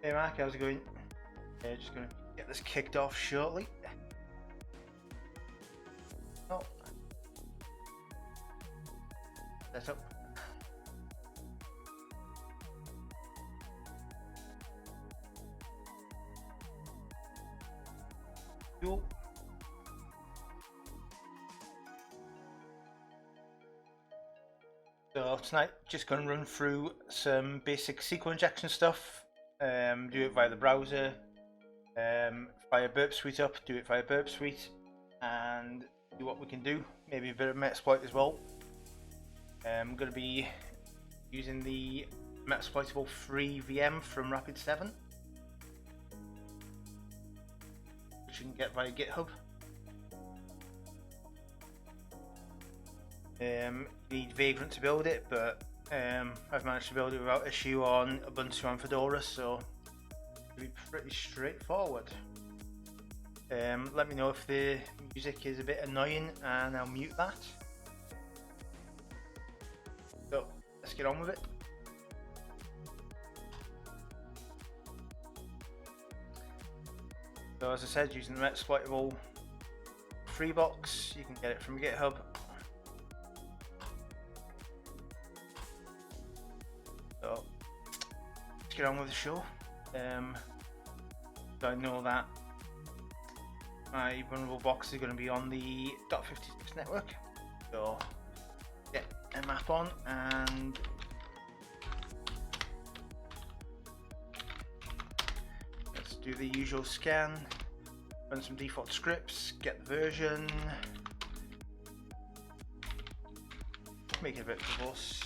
Hey Mark, how's it going? Just going to get this kicked off shortly. Oh. Set up. Cool. So tonight, just going to run through some basic SQL injection stuff. Do it via the browser, fire Burp Suite up, do it via Burp Suite, and see what we can do. Maybe a bit of Metasploit as well. I'm going to be using the Metasploitable free VM from Rapid7, which you can get via GitHub. You need Vagrant to build it, but I've managed to build it without issue on Ubuntu and Fedora, so it'll be pretty straightforward. Let me know if the music is a bit annoying and I'll mute that. So let's get on with it. So as I said, using the Metasploitable free box, you can get it from GitHub. So let's get on with the show. So I know that my vulnerable box is going to be on the .56 network. So get a map on and let's do the usual scan, run some default scripts, get the version, make it a bit verbose.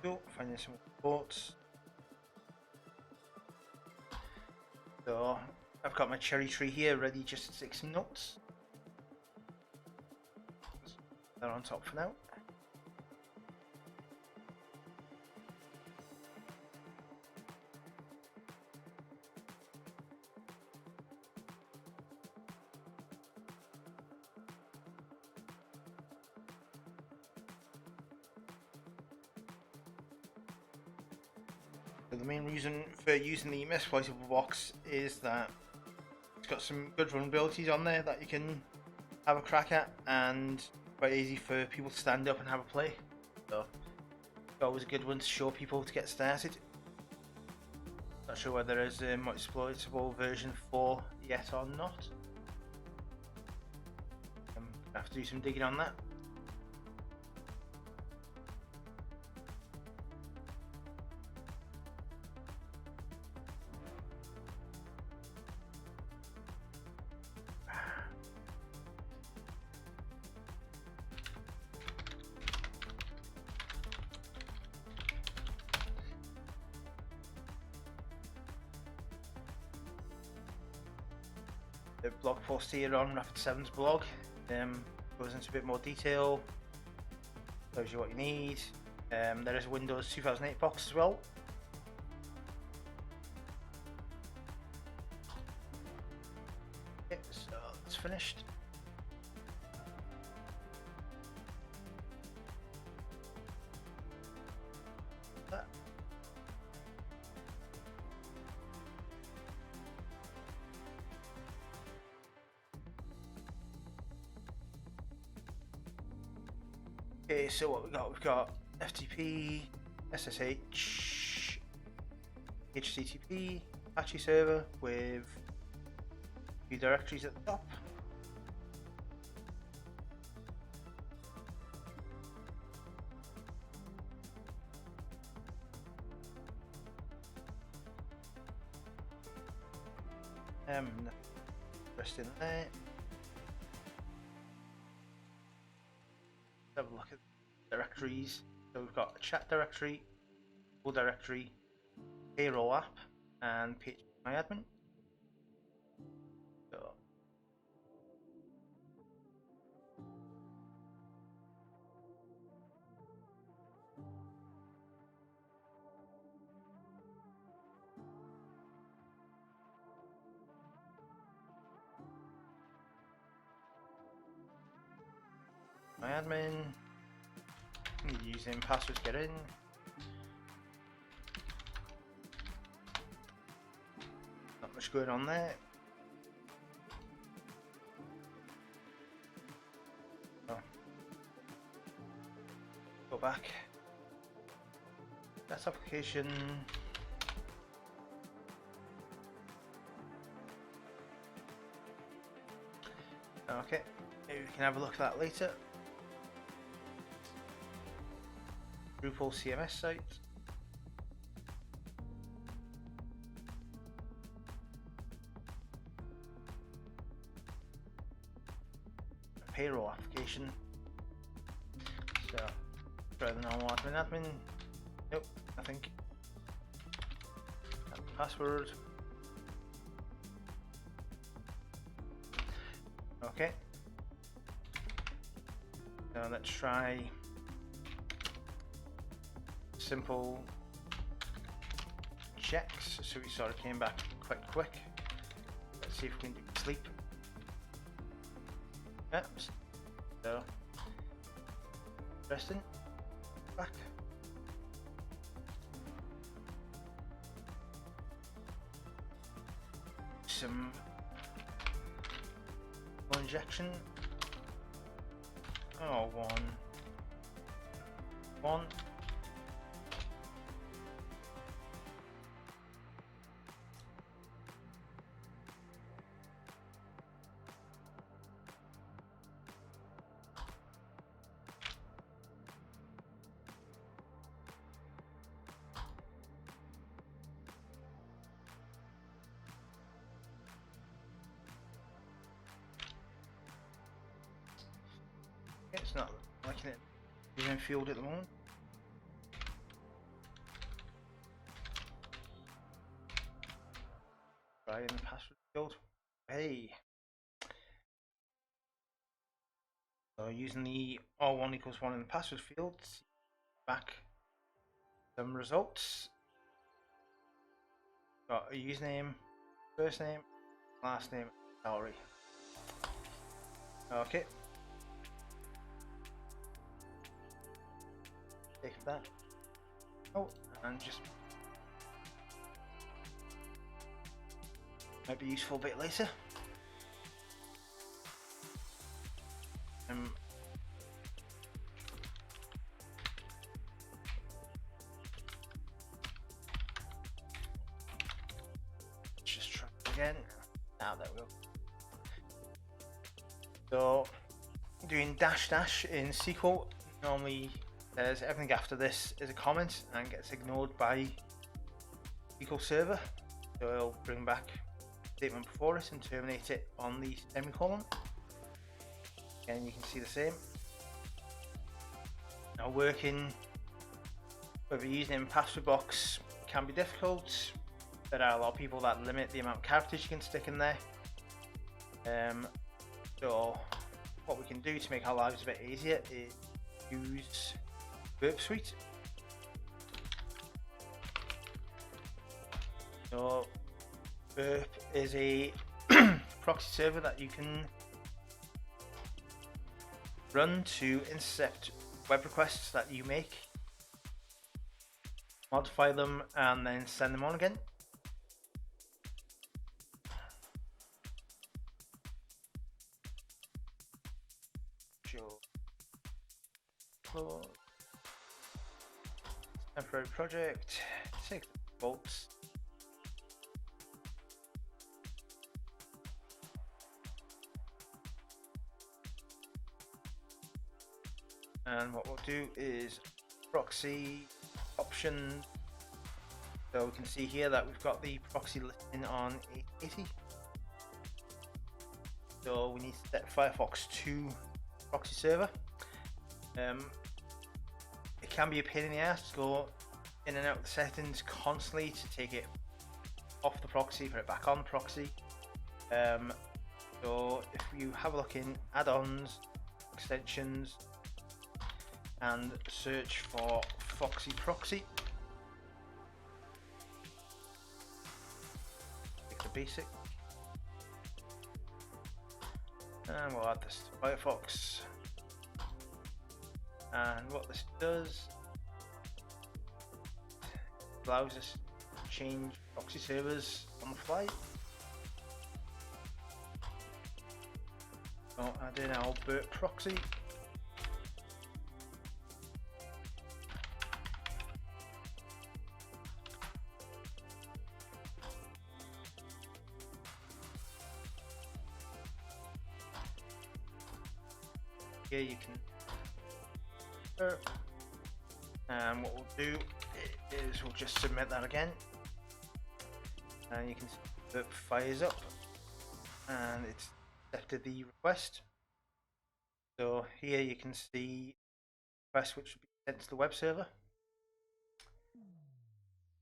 Cool, finding some reports. So I've got my cherry tree here ready just to take some notes. They're on top for now. So the main reason for using the Metasploitable box is that it's got some good vulnerabilities on there that you can have a crack at, and quite easy for people to stand up and have a play. So it's always a good one to show people to get started. Not sure whether there is a Metasploitable version 4 yet or not. I have to do some digging on that. The blog post here on Rapid7's blog goes into a bit more detail, shows you what you need. There is a Windows 2008 box as well. Okay, so it's finished. That. Okay, so what we've got FTP, SSH, HTTP, Apache server with a few directories at the top. Rest in there. Have a look at directories. So we've got a chat directory, full directory, payroll app, and PHP So my admin, need using passwords to get in. Not much going on there. Oh. Go back. That application. Okay, maybe we can have a look at that later. Drupal CMS site. A payroll application. So try the normal admin. Nope, nothing. Add the password. Okay. Now let's try simple checks. So we sort of came back quite quick. Let's see if we can do sleep. Oops. So resting. Back. Some injection. Oh, one. It's not liking it being field at the moment. try in the password field. Hey. So using the R1 equals 1 in the password field, back some results. Got a username, first name, last name, salary. Okay. Take that. Oh, and just might be useful a bit later. Just try again. Now there we go. So doing dash dash in SQL normally says everything after this is a comment and gets ignored by SQL Server. So it'll bring back the statement before it and terminate it on the semicolon. Again, you can see the same. Now working with a username and password box can be difficult. There are a lot of people that limit the amount of characters you can stick in there. So what we can do to make our lives a bit easier is use Burp Suite. So Burp is a proxy server that you can run to intercept web requests that you make, modify them, and then send them on again. Close. Temporary project. Take the bolts. And what we'll do is proxy option. So we can see here that we've got the proxy listing on 880. So we need to set Firefox to proxy server. It can be a pain in the ass to go in and out of the settings constantly to take it off the proxy, put it back on the proxy. So if you have a look in add-ons, extensions, and search for Foxy Proxy, pick the basic, and we'll add this to Firefox. And what this does allows us to change proxy servers on the fly. So add in our Burp proxy. Here you can and what we'll do is we'll just submit that again, and you can see that fires up and it's accepted the request. So here you can see request which will be sent to the web server,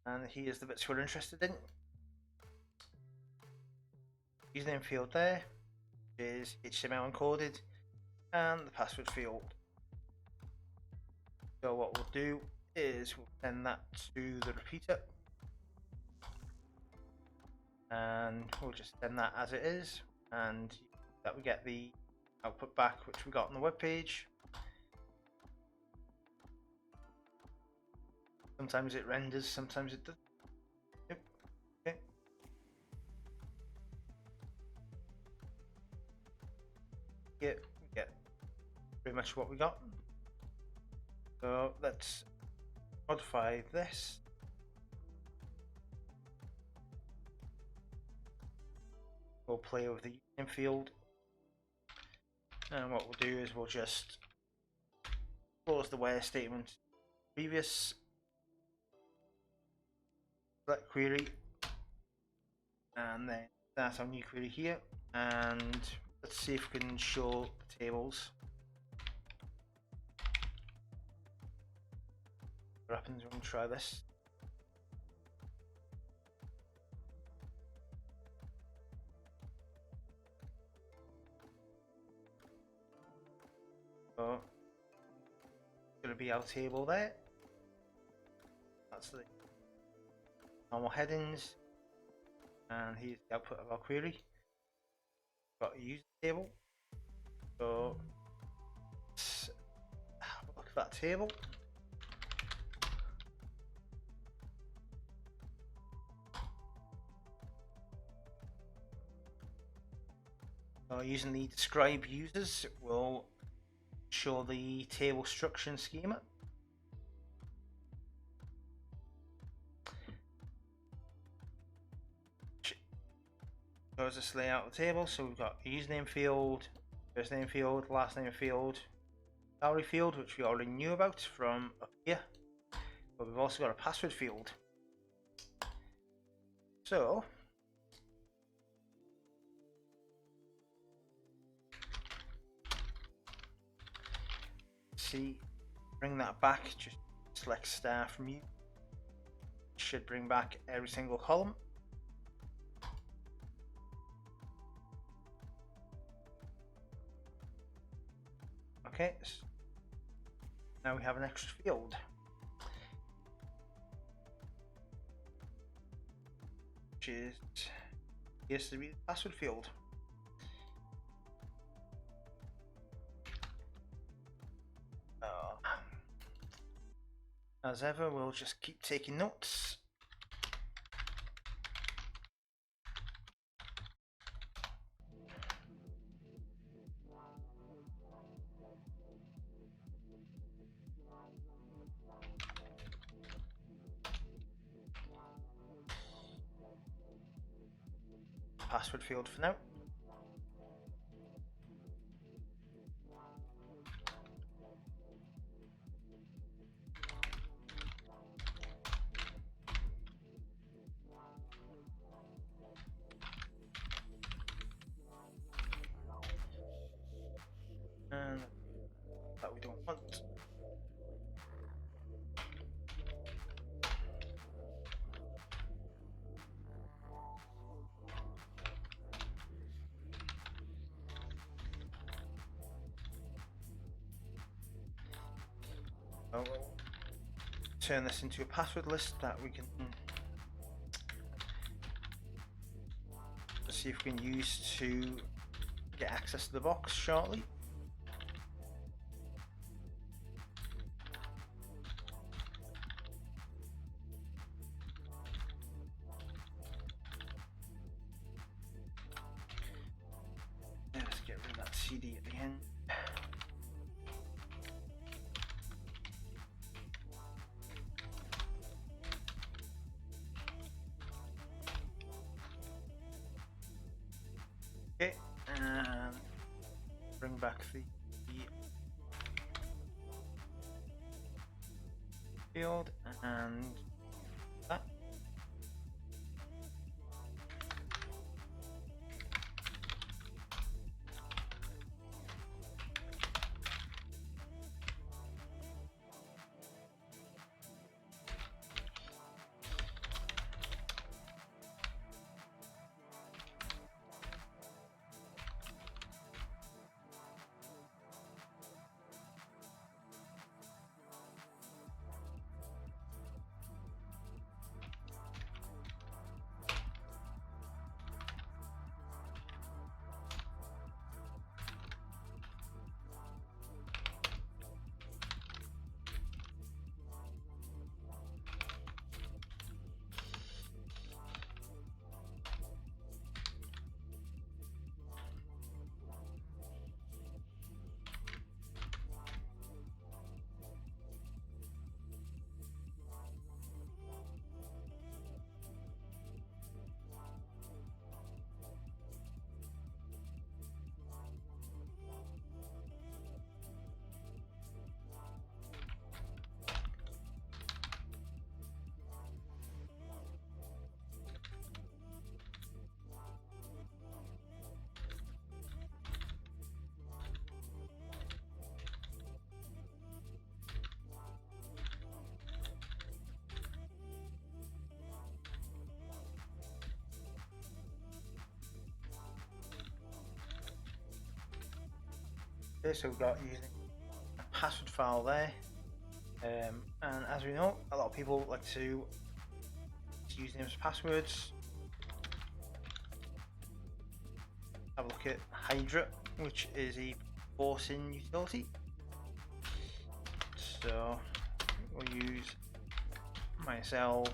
and here's the bits we're interested in. Username field there is HTML encoded, and the password field. So what we'll do is we'll send that to the repeater, and we'll just send that as it is, and that we get the output back which we got on the web page. Sometimes it renders, sometimes it doesn't. Yep. Okay. Yeah, we get pretty much what we got. So let's modify this. We'll play with the username field, and what we'll do is we'll just close the where statement previous, select query, and then start our new query here, and let's see if we can show the tables. What happens when we try this? So going to be our table there. That's the normal headings, and here's the output of our query. Got a user table. So let's have a look at that table. So using the describe users will show the table structure and schema. Shows this layout of the table. So we've got a username field, first name field, last name field, salary field, which we already knew about from up here, but we've also got a password field. So see, bring that back, just select star from you. Should bring back every single column. Okay, so now we have an extra field, which is to be the password field. As ever, we'll just keep taking notes. Password field for now. And that we don't want. So we'll turn this into a password list that we can see if we can use to get access to the box shortly. Let's get rid of that CD at the end. Okay, and bring back the field and that. Okay, so we've got using password file there. And as we know, a lot of people like to use names as passwords. Have a look at Hydra, which is a forcing utility. So we'll use -l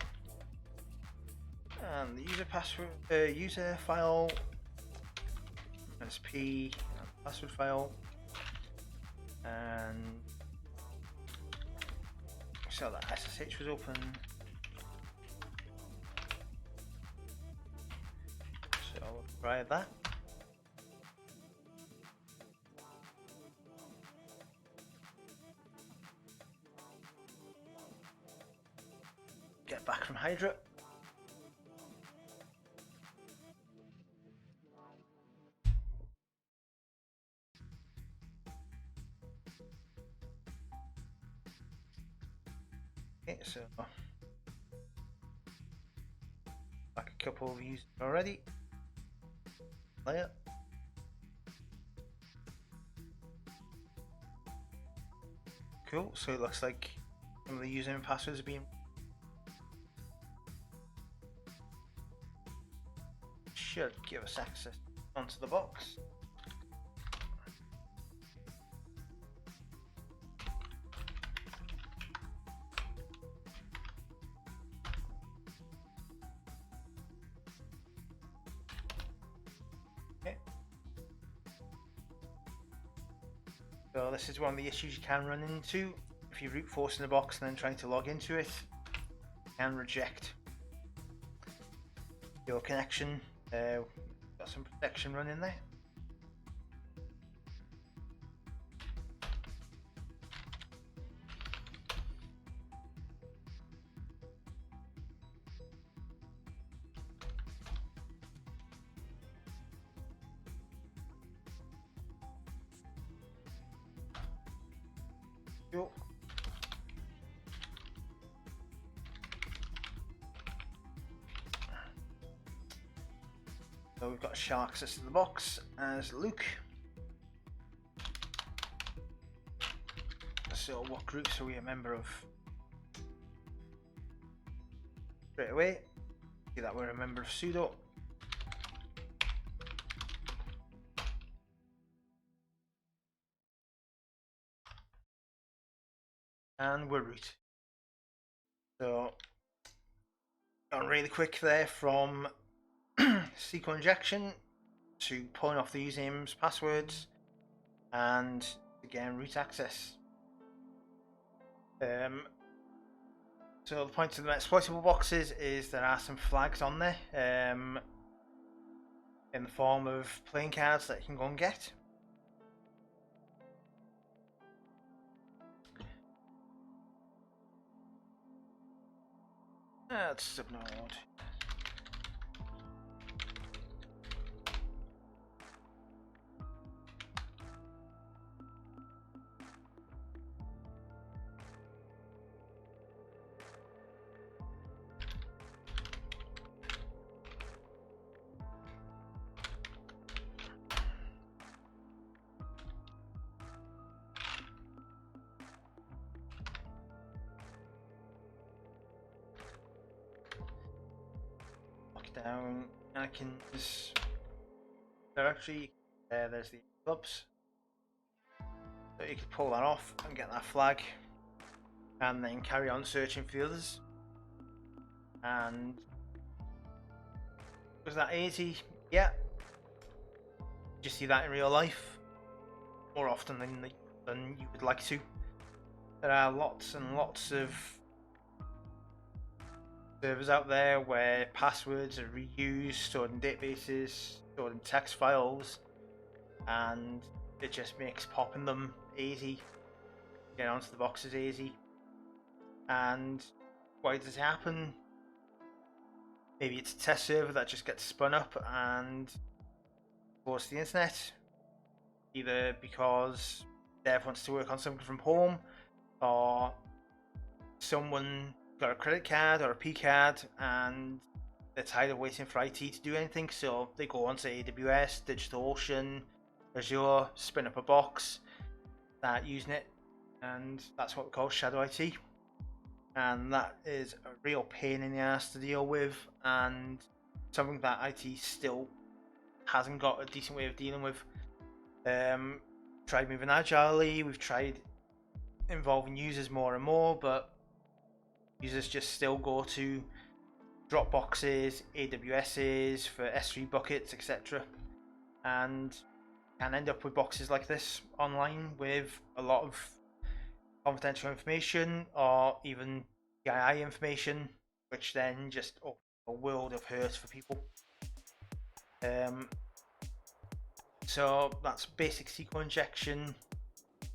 and the user password user file -p password file, and so that SSH was open. So we'll try that. Get back from Hydra. Okay, so back a couple of users already. Layer. Cool, so it looks like some of the username passwords are being should give us access onto the box. Okay. So this is one of the issues you can run into if you root forcing the box and then trying to log into it. You can reject your connection. Got some protection running there. Cool. So we've got shark access to the box as Luke. So what groups are we a member of? Straight away, see that we're a member of sudo. And we're root. So gone really quick there from SQL injection to pulling off the usernames, passwords, and again root access. So the point of the Metasploitable boxes is there are some flags on there in the form of playing cards that you can go and get. That's ignored. Down Anakin's directory. There's the clubs, so you can pull that off and get that flag, and then carry on searching for the others. And was that easy? Yeah. Did you see that in real life? More often than you would like to. There are lots and lots of servers out there where passwords are reused, stored in databases, stored in text files, and it just makes popping them easy. Getting onto the boxes easy. And why does it happen? Maybe it's a test server that just gets spun up and goes to the internet, either because dev wants to work on something from home, or someone got a credit card or a P card and they're tired of waiting for IT to do anything, so they go onto AWS, DigitalOcean, Azure, spin up a box, start using it, and that's what we call shadow IT, and that is a real pain in the ass to deal with, and something that IT still hasn't got a decent way of dealing with. Tried moving agilely, we've tried involving users more and more, but users just still go to Dropboxes, AWSs for S3 buckets, etc., and can end up with boxes like this online with a lot of confidential information or even PII information, which then just opens a world of hurt for people. So that's basic SQL injection,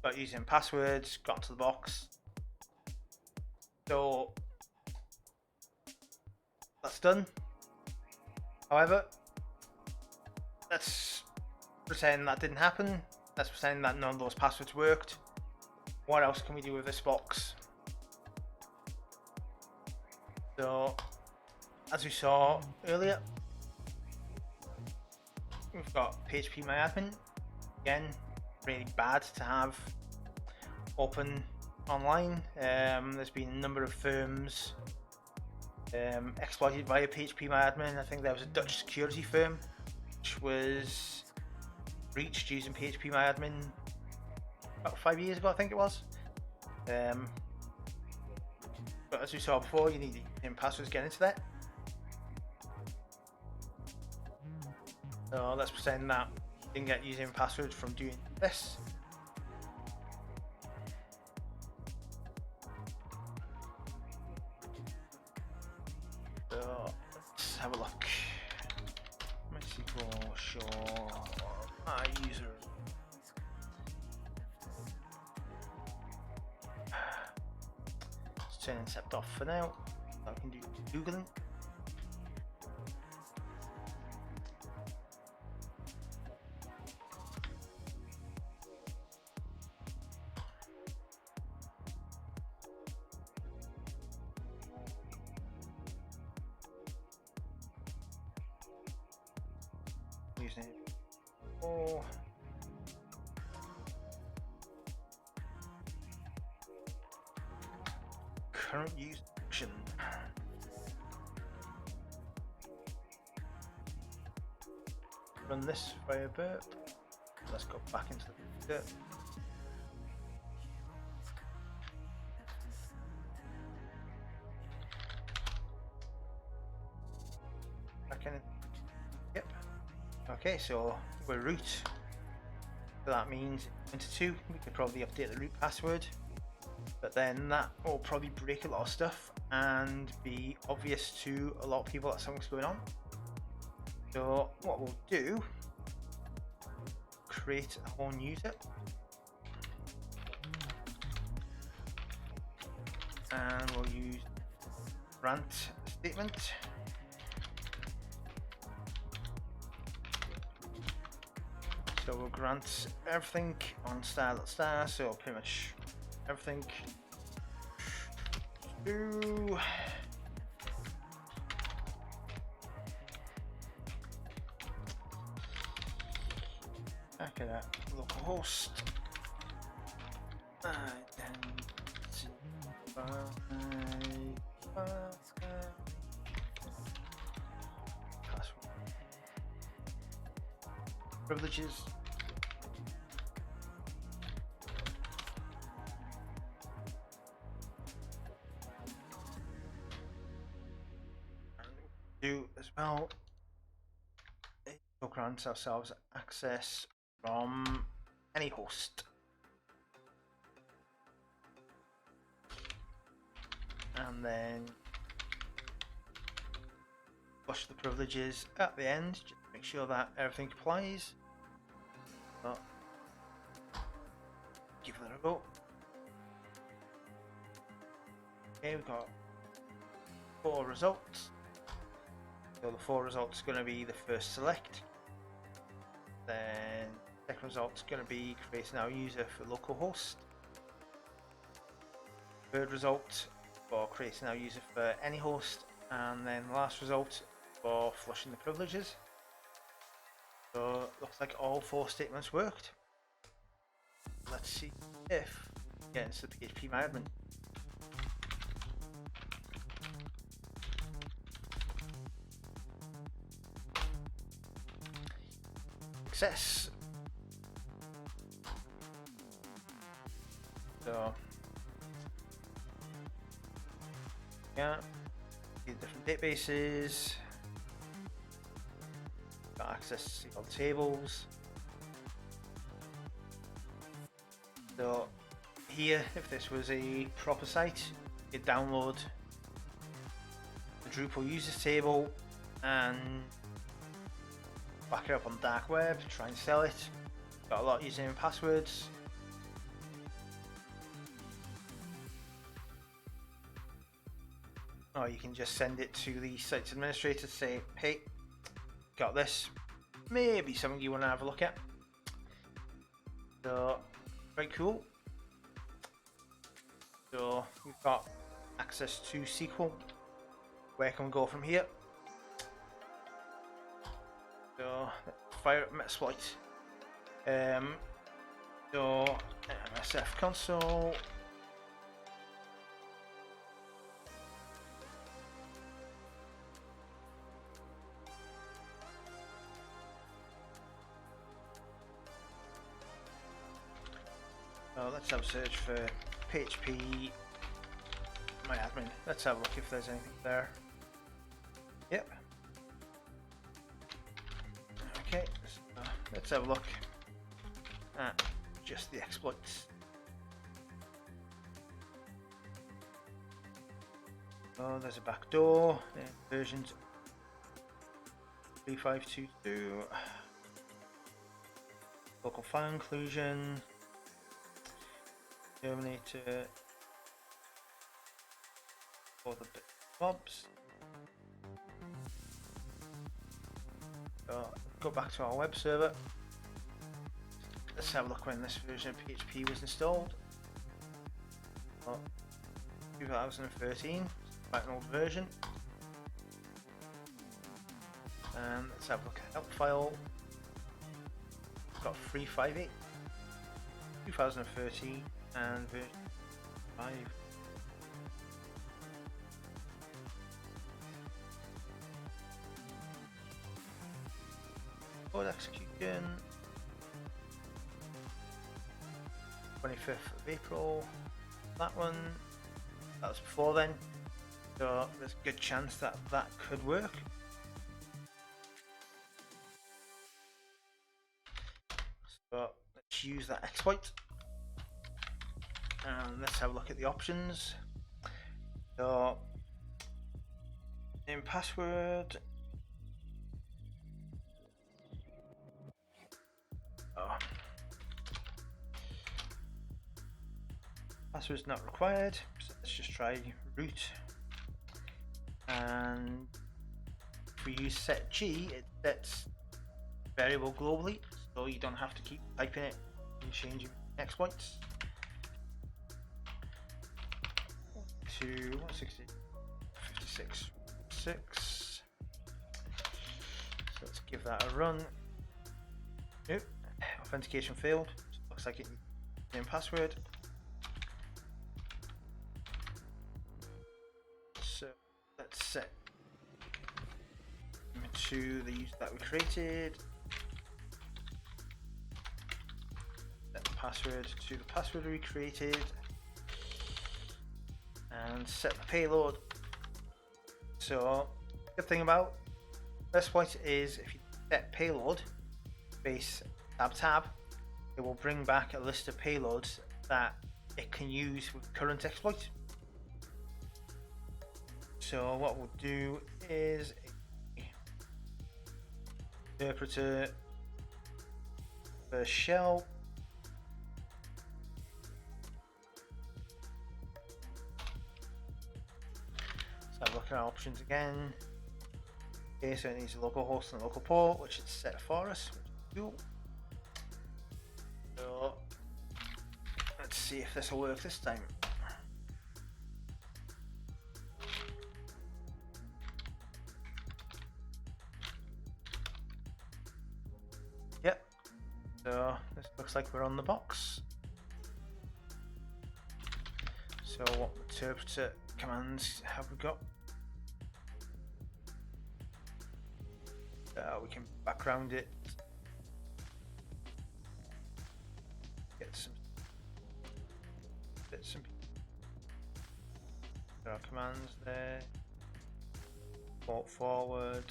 but using passwords, got to the box. So that's done. However, let's pretend that didn't happen. Let's pretend that none of those passwords worked. What else can we do with this box? So, as we saw earlier, we've got phpMyAdmin. Again, really bad to have open online. There's been a number of firms exploited via phpMyAdmin. I think there was a Dutch security firm which was breached using phpMyAdmin about 5 years ago, I think it was. But as we saw before, you need username passwords to get into that. So let's pretend that you didn't get username passwords from doing this. So let's have a look. MySQL show my user. Let's turn Incept off for now. I can do Googling. Username. Oh. Current use action. Run this via burp. Let's go back into the burp. Back in. Yep. Okay, so we're root. So that means into 2, we could probably update the root password. But then that will probably break a lot of stuff and be obvious to a lot of people that something's going on. So what we'll do, create a whole user, and we'll use grant statement. So we'll grant everything on star.star, so pretty much everything. Do back at that localhost. Privileges. Do as well. It grants ourselves access from any host, and then flush the privileges at the end, just to make sure that everything applies. But give that a go. Okay, we've got 4 results. So the 4 results are going to be the first select, then second result is going to be creating our user for localhost, third result for creating our user for any host, and then last result for flushing the privileges. So it looks like all 4 statements worked. Let's see if get into the PHP admin. Access. So yeah, different databases. Got access to see all the tables. So here, if this was a proper site, you'd download the Drupal users table and back it up on the dark web, try and sell it. Got a lot of username and passwords. Or you can just send it to the site's administrator to say, hey, got this, maybe something you want to have a look at. So, very cool. So, we've got access to SQL. Where can we go from here? So, fire up Metasploit. So, MSF console. So let's have a search for PHP my admin. Let's have a look if there's anything there. Yep. Okay, so let's have a look at just the exploits. Oh, there's a backdoor. Versions 3522. Local file inclusion. Terminator for the bobs. So go back to our web server. Let's have a look when this version of PHP was installed. Oh, 2013, quite an old version. And let's have a look at help file. It's got 358, 2013. And version 5. Code execution 25th of April. That one, that was before then, so there's a good chance that that could work. So let's use that exploit. And let's have a look at the options. So, name, password. Oh. Password's not required. So let's just try root. And if we use set G, it sets variable globally, so you don't have to keep typing it and changing exploits. To 160, 56, 6. So let's give that a run. Nope, authentication failed. Looks like it needs name and password. So let's set to the user that we created. Set the password to the password we created. And set the payload. So, good thing about Metasploit is if you set payload space tab, it will bring back a list of payloads that it can use with current exploit. So what we'll do is interpreter for shell. Look at our options again. Okay, so it needs a local host and a local port, which is set for us, which is cool. So let's see if this will work this time. Yep. So this looks like we're on the box. So what interpreter commands have we got? We can background it, get some bits and there are commands there. Port forward,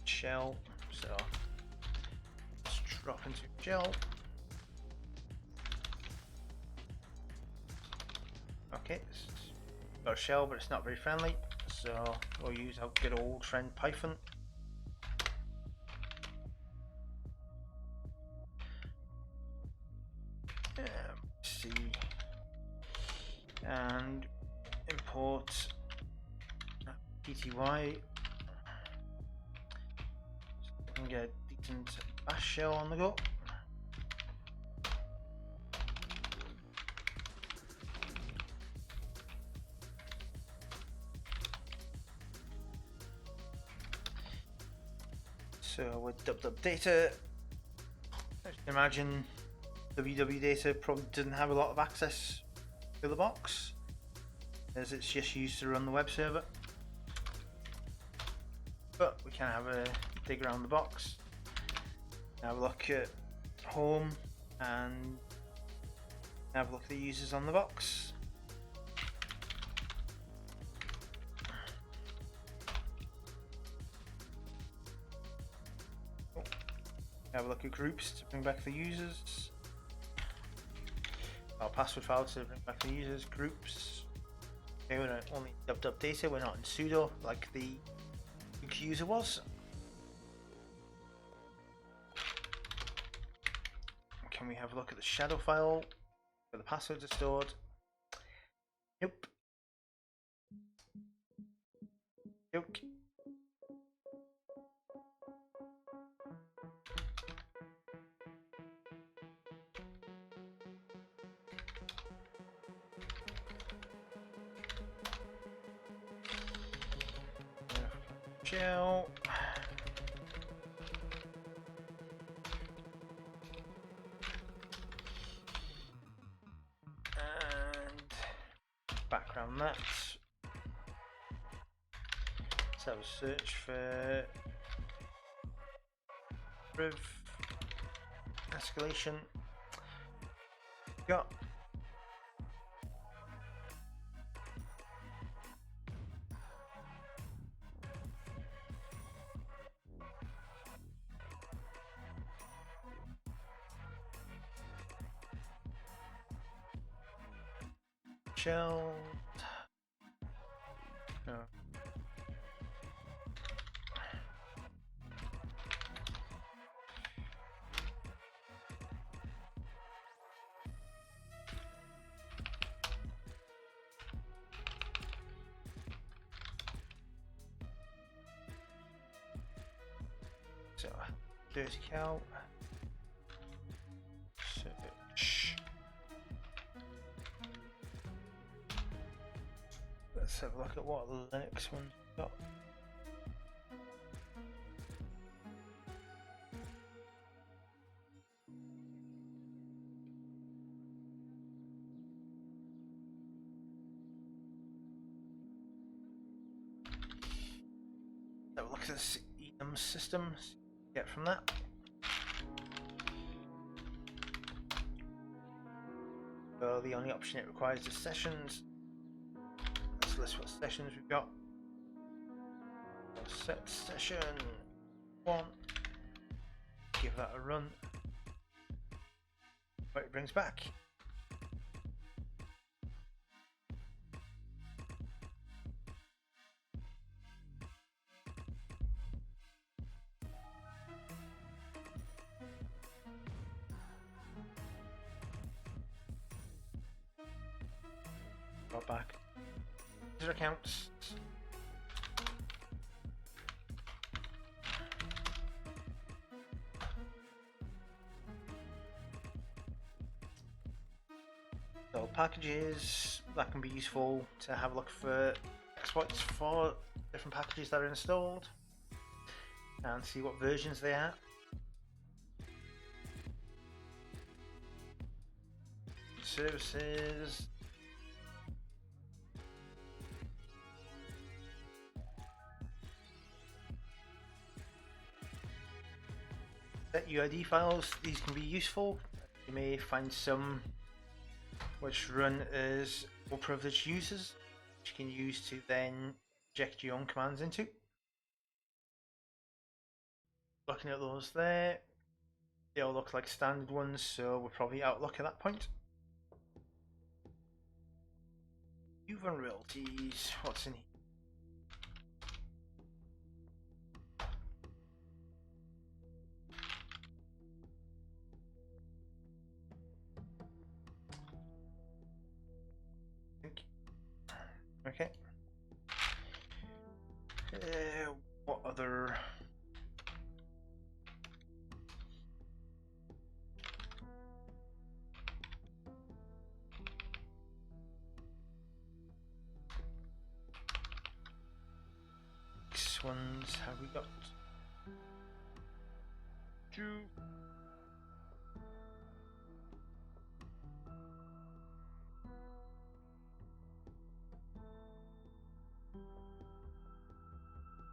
shell, so let's drop into shell. Okay, it's got a shell but it's not very friendly, so we'll use our good old friend Python. C and import pty. So we can get a decent bash shell on the go. So with dub data, as you can imagine, www data probably doesn't have a lot of access to the box, as it's just used to run the web server. But we can have a dig around the box, have a look at home, and have a look at the users on the box. Have a look at groups to bring back the users. Our password file to bring back the users, groups. Okay, we're not only dub data, we're not in sudo like the user was. Can we have a look at the shadow file where the passwords are stored? Nope. Nope. Shell. And background that. Let's have a search for priv escalation. Got shell. No. So, dirty cow. Search. Let's have a look at what Linux one's got. Have a look at this EM system. Get from that. So the only option it requires is sessions. Let's list what sessions we've got. So set session 1. Give that a run. What it brings back. Go back. User accounts. So packages, that can be useful to have a look for exploits for different packages that are installed and see what versions they are. Services, UID files. These can be useful. You may find some which run as full privileged users, which you can use to then inject your own commands into. Looking at those there, they all look like standard ones, so we're probably out of luck at that point. New vulnerabilities, what's in here? Okay. What other? Which ones have we got? Two.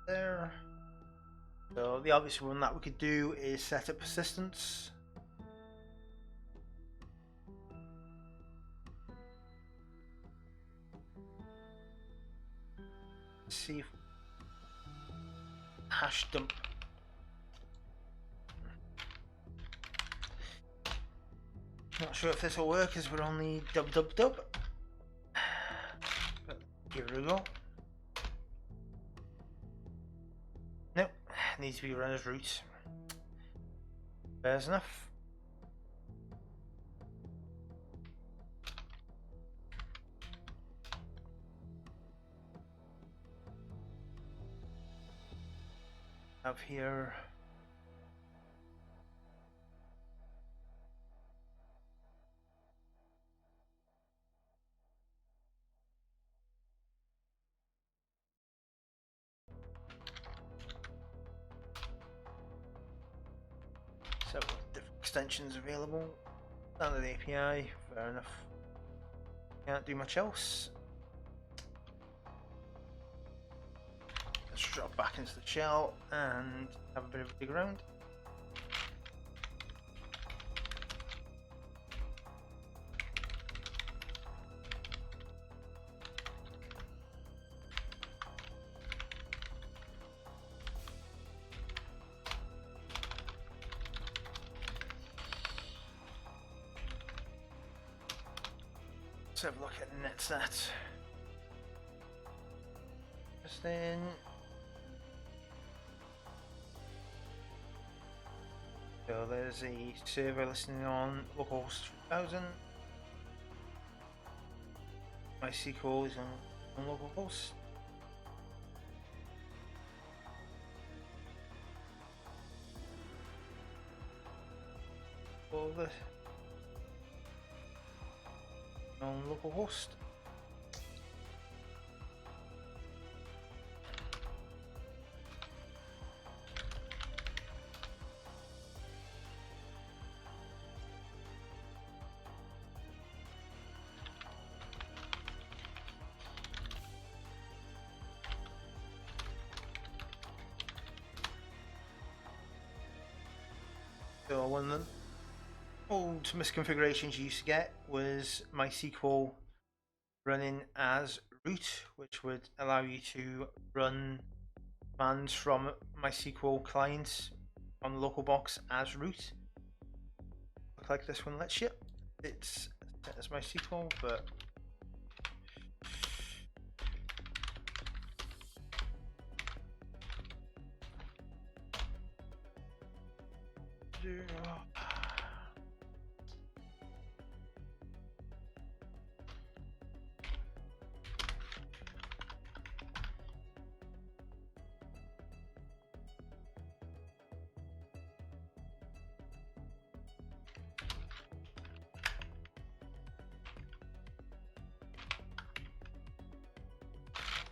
There. So the obvious one that we could do is set up persistence. Let's see if hash dump. Not sure if this will work as we're only dub. But give it a go. Nope, needs to be run as root. Fair enough. Have here several different extensions available. Standard API, fair enough. Can't do much else. Let's drop back into the shell and have a bit of a dig around. Let's have a look at netstat. Just then. So there's a server listening on localhost 3000. MySQL is on localhost. All this on localhost. So one of the old misconfigurations you used to get was MySQL running as root, which would allow you to run commands from MySQL clients on the local box as root. Looks like this one lets you. It's set as MySQL, but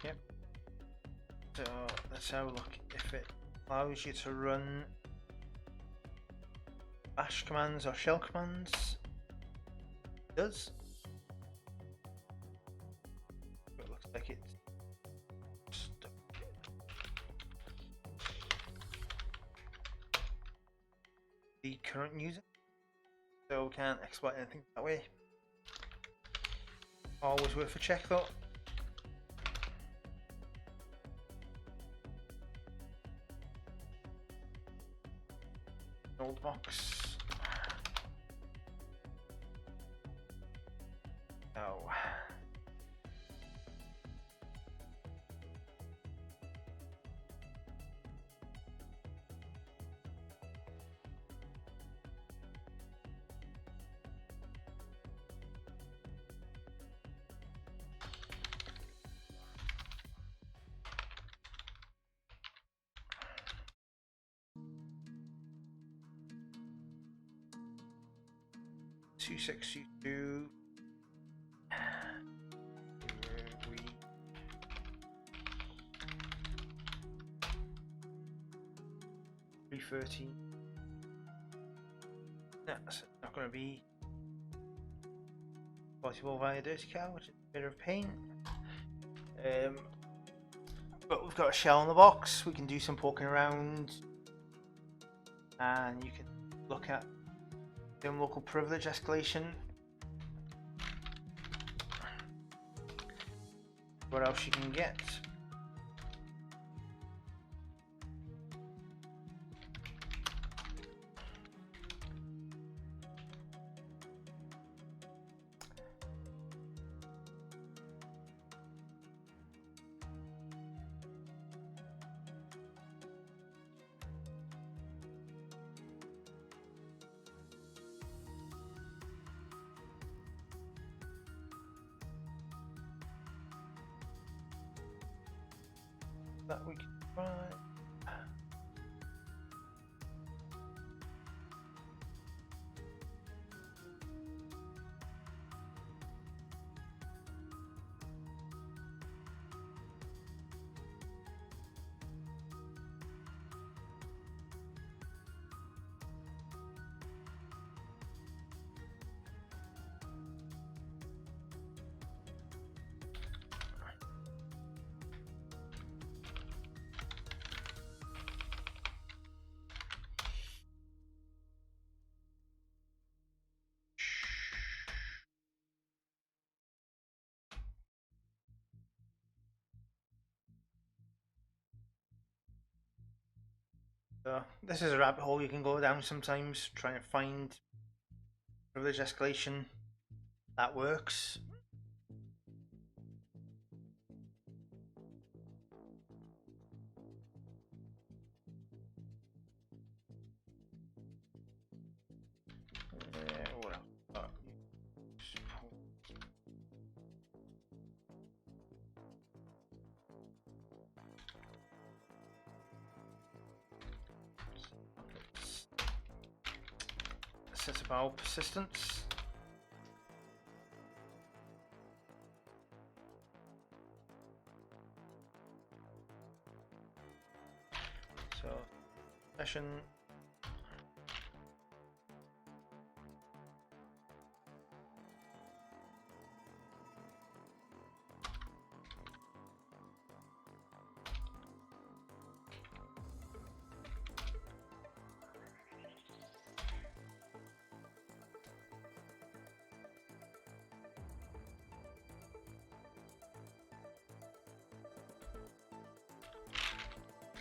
yep. So let's have a look if it allows you to run bash commands or shell commands. It does. It looks like it's stuck. the current user, so we can't exploit anything that way. Always worth a check though. Old box. Oh. Two 62. We 313. That's not going to be possible via dirty cow, which is a bit of a pain. But we've got a shell in the box. We can do some poking around, and you can look at some local privilege escalation. What else you can get? That we can try. So this is a rabbit hole you can go down sometimes, trying to find privilege escalation that works. What else? Set about persistence. So session.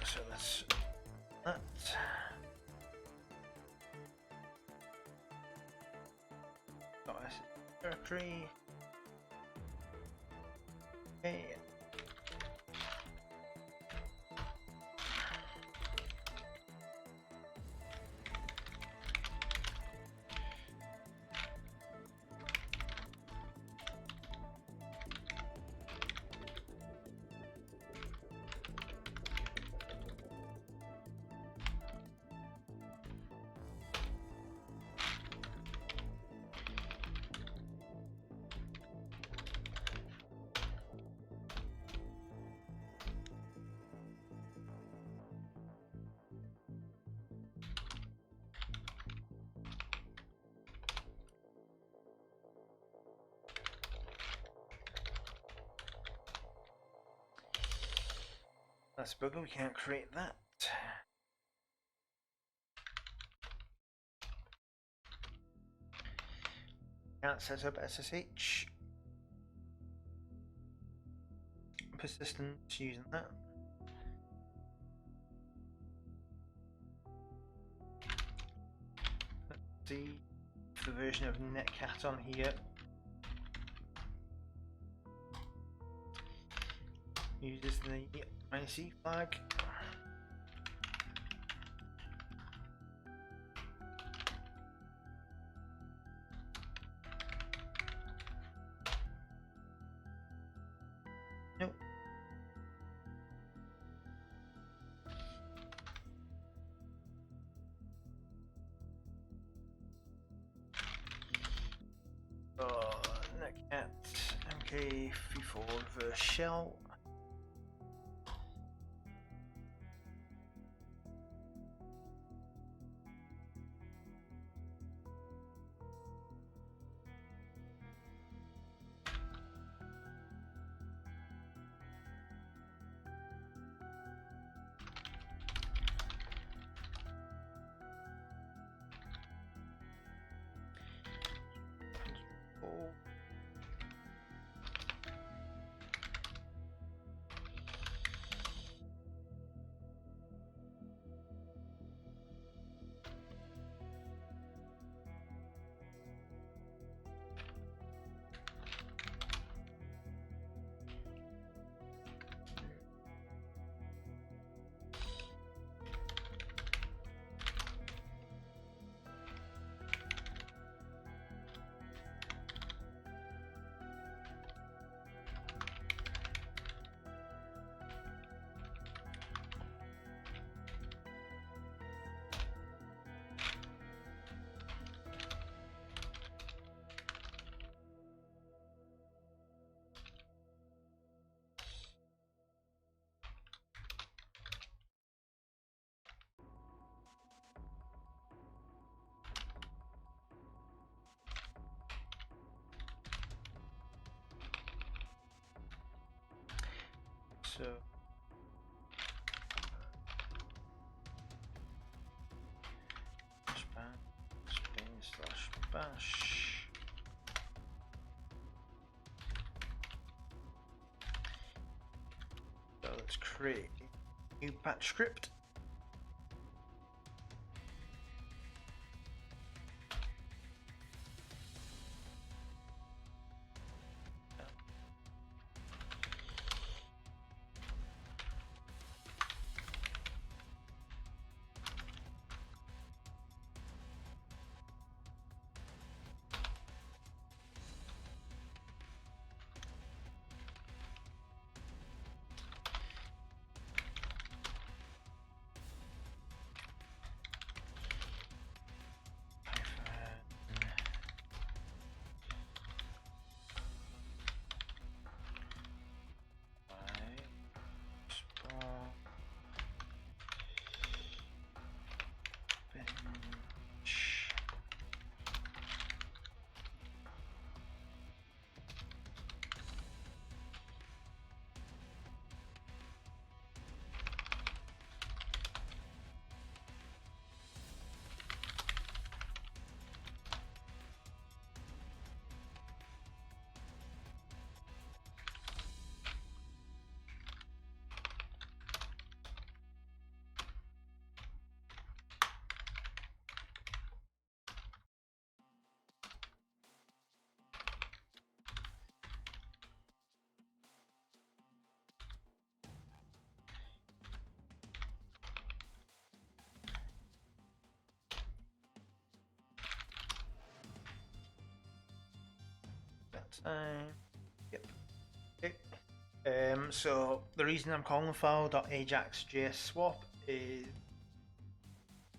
So that's that. Directory. Okay. That's bugger, we can't create that. Can't set up SSH. Persistence using that. Let's see the version of Netcat on here. Uses the -e flag. Nope. Netcat MK34 reverse shell. So /bash. So let's create a new batch script. Yep. Okay. So the reason I'm calling the file .ajax.js swap is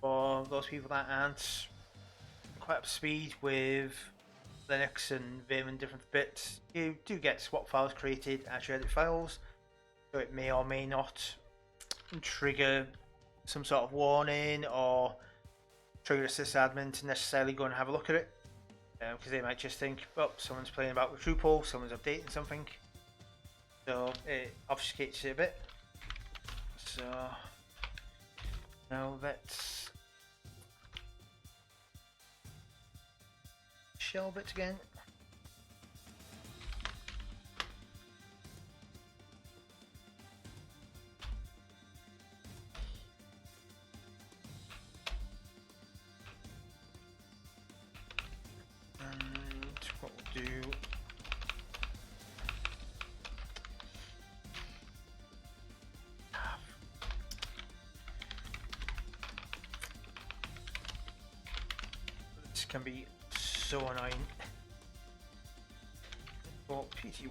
for those people that aren't quite up to speed with Linux and Vim and different bits. You do get swap files created as you edit files, so it may or may not trigger some sort of warning or trigger a sysadmin to necessarily go and have a look at it, because they might just think, oh, someone's playing about with Drupal, someone's updating something, so it obfuscates it a bit. So now let's shell bit again. And what we'll do, this can be so annoying. For pty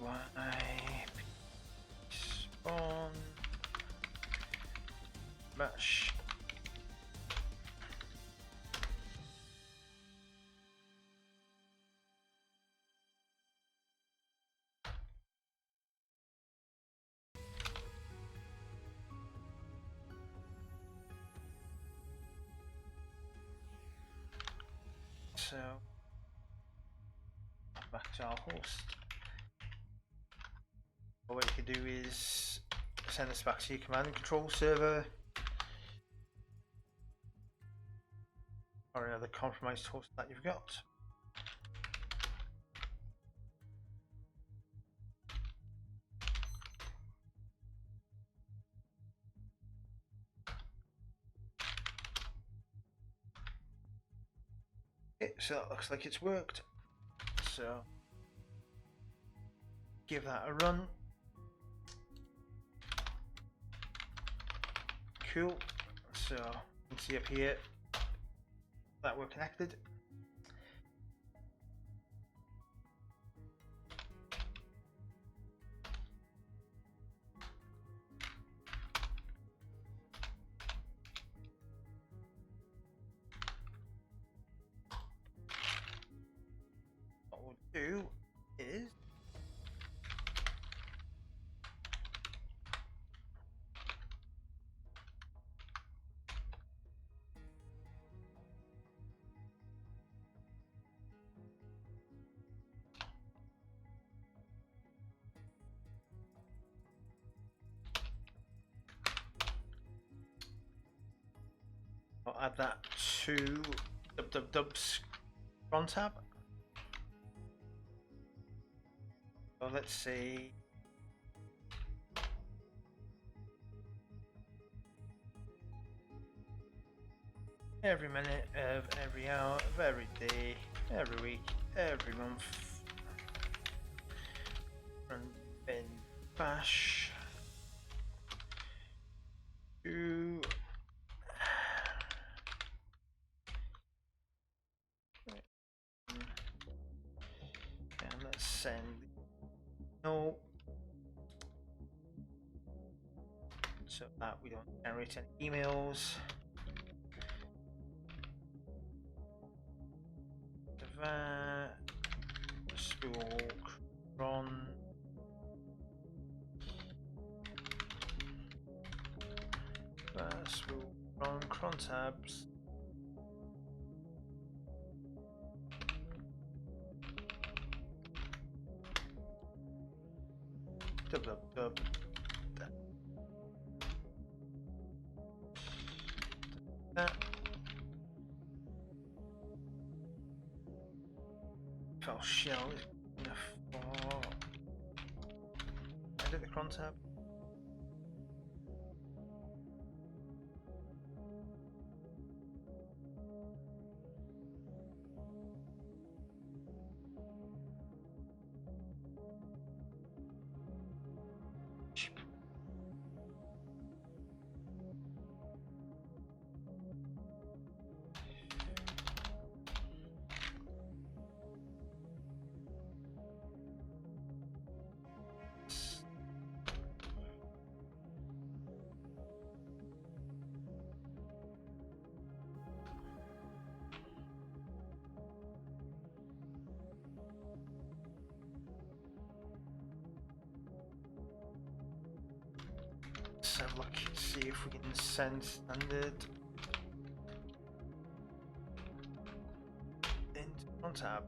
spawn mash. So back to our host. What you can do is send this back to your command and control server or another compromised host that you've got. Okay, so that looks like it's worked. So give that a run. Cool. So you can see up here that we're connected. What we'll do is I'll add that to dub's front tab. So let's see. Every minute of every hour of every day, every week, every month. Run bin bash to and let's send no, so that we don't generate any emails. That spool cron spool cron tabs. Dub. That. File shell is enough for edit the cron tab. Let's have a look, see if we can send standard into on tab.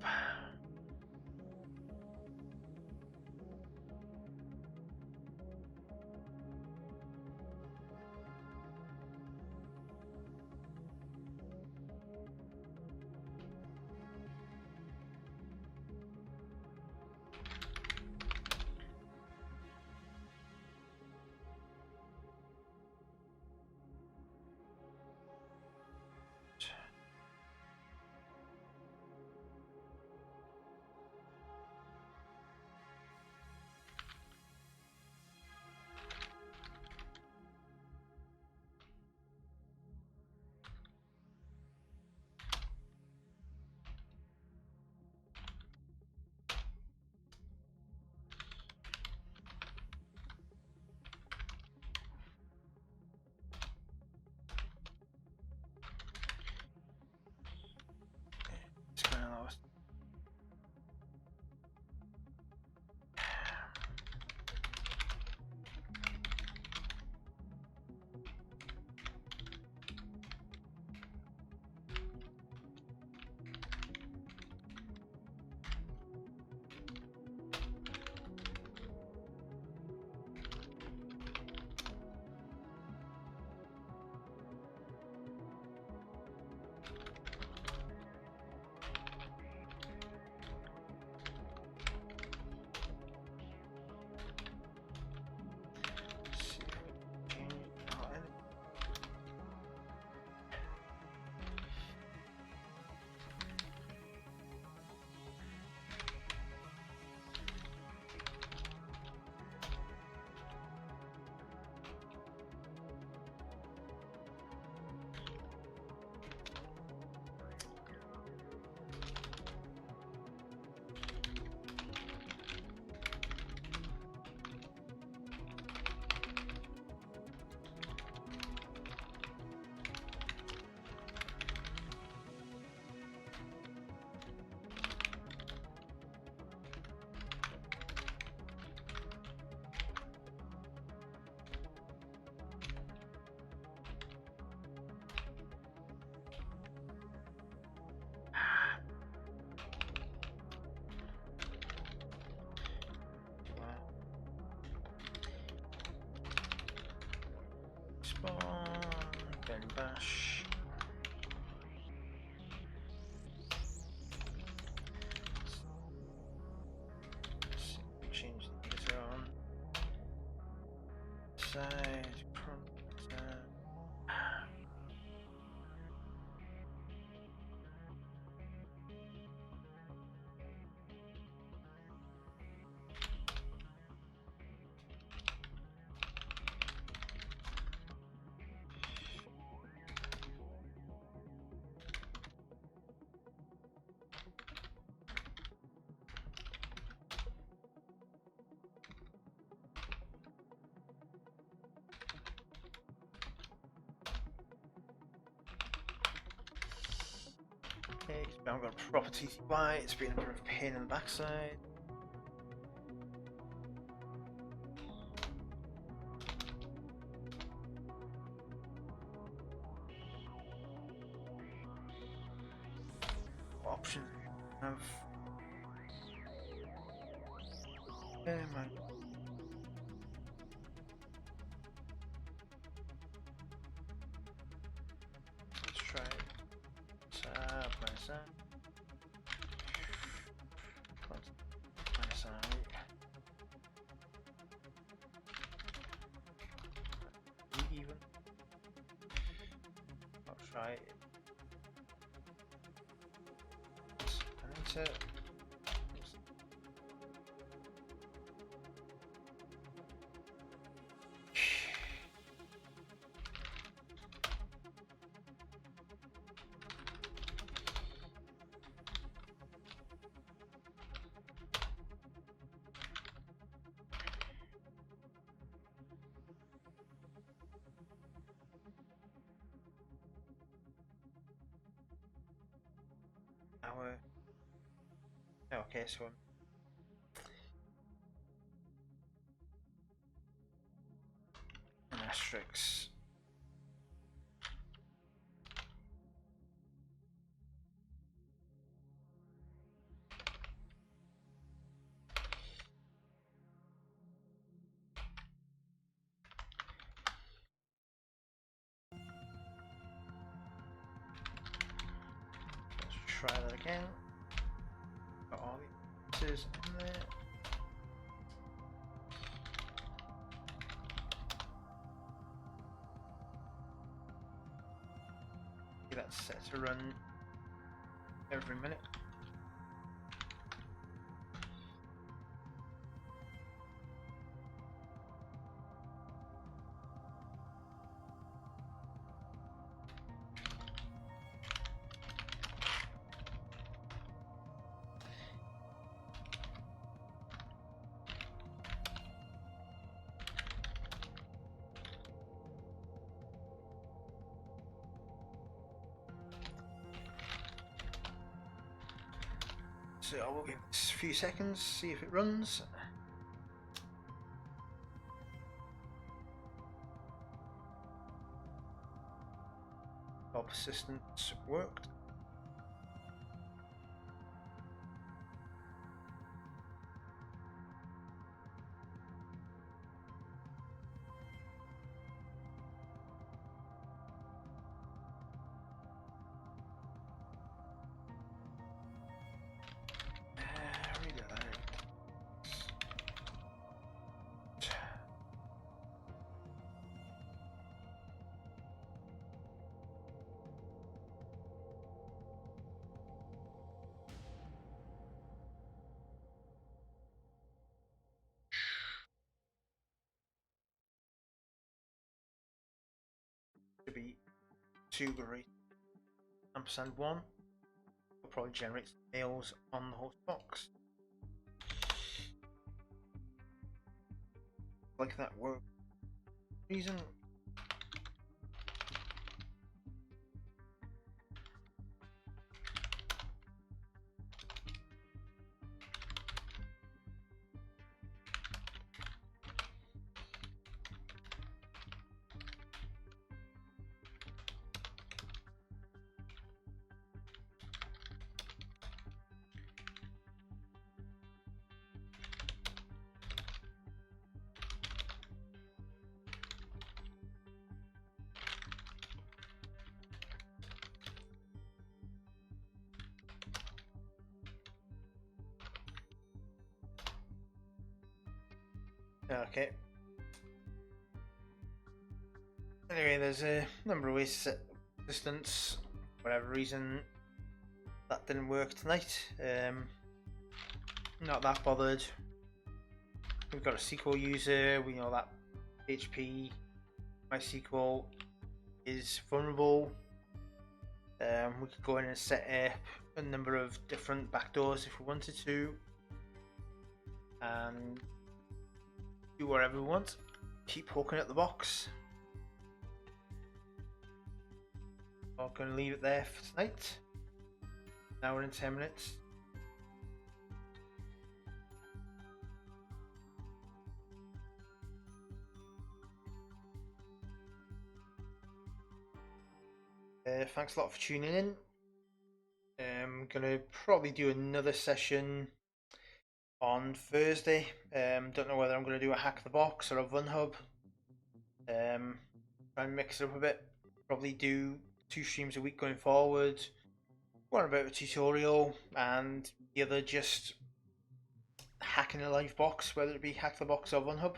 Then bash. Change the editor on. Size, prompt. Okay, now I've got a proper TTY, it's been a bit of a pain in the backside. What options do you have? Man. Let's try it. Minus that. Minus that. Even. I'll try it. Enter. Okay, so an asterisk. Let's try that again. Got all the pieces in there. That's set to run every minute. So I will give this a few seconds, see if it runs. Our persistence worked. To be 2 great ampersand 1 will probably generate mails on the host box. Like that work reason. Okay. Anyway, there's a number of ways to set distance. For whatever reason, that didn't work tonight. Not that bothered. We've got a SQL user. We know that PHP MySQL is vulnerable. We could go in and set up a number of different backdoors if we wanted to, and do whatever we want. Keep poking at the box. I'm going to leave it there for tonight. Now we're in 10 minutes. Thanks a lot for tuning in. I'm going to probably do another session on Thursday. Don't know whether I'm going to do a hack the box or a Vun Hub. Try and mix it up a bit. Probably do 2 streams a week going forward. One about a tutorial and the other just hacking a live box, whether it be hack the box or Vun Hub.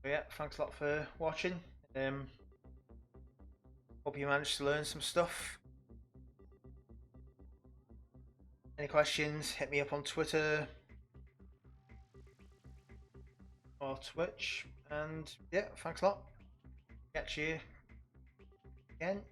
So yeah, thanks a lot for watching. Hope you managed to learn some stuff. Any questions, hit me up on Twitter or Twitch. And yeah, thanks a lot. Catch you again.